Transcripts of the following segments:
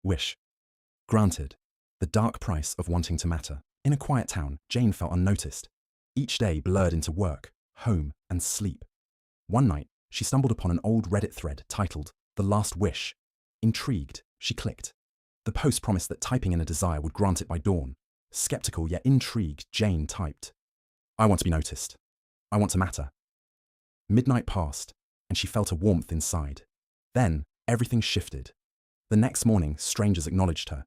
Wish. Granted. The dark price of wanting to matter. In a quiet town, Jane felt unnoticed. Each day blurred into work, home, and sleep. One night, she stumbled upon an old Reddit thread titled, "The Last Wish." Intrigued, she clicked. The post promised that typing in a desire would grant it by dawn. Skeptical yet intrigued, Jane typed, "I want to be noticed. I want to matter." Midnight passed, and she felt a warmth inside. Then, everything shifted. The next morning, strangers acknowledged her.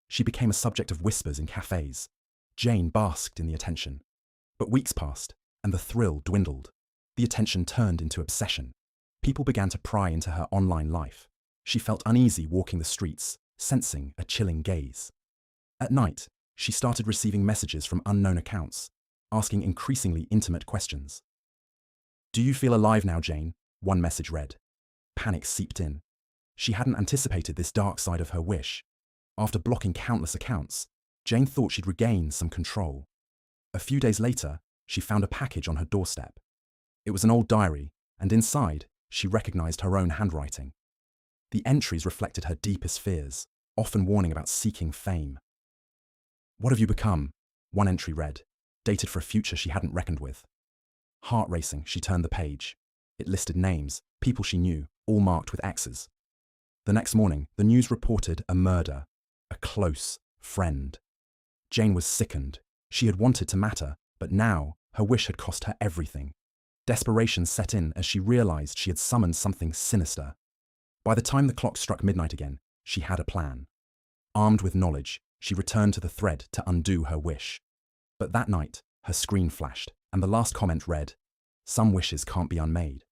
She became a subject of whispers in cafes. Jane basked in the attention. But weeks passed, and the thrill dwindled. The attention turned into obsession. People began to pry into her online life. She felt uneasy walking the streets, sensing a chilling gaze. At night, she started receiving messages from unknown accounts, asking increasingly intimate questions. "Do you feel alive now, Jane?" one message read. Panic seeped in. She hadn't anticipated this dark side of her wish. After blocking countless accounts, Jane thought she'd regain some control. A few days later, she found a package on her doorstep. It was an old diary, and inside, she recognized her own handwriting. The entries reflected her deepest fears, often warning about seeking fame. "What have you become?" one entry read, dated for a future she hadn't reckoned with. Heart racing, she turned the page. It listed names, people she knew, all marked with X's. The next morning, the news reported a murder, a close friend. Jane was sickened. She had wanted to matter, but now her wish had cost her everything. Desperation set in as she realized she had summoned something sinister. By the time the clock struck midnight again, she had a plan. Armed with knowledge, she returned to the thread to undo her wish. But that night, her screen flashed, and the last comment read, "Some wishes can't be unmade."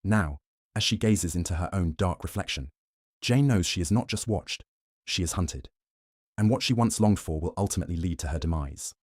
Now, as she gazes into her own dark reflection, Jane knows she is not just watched, she is hunted. And what she once longed for will ultimately lead to her demise.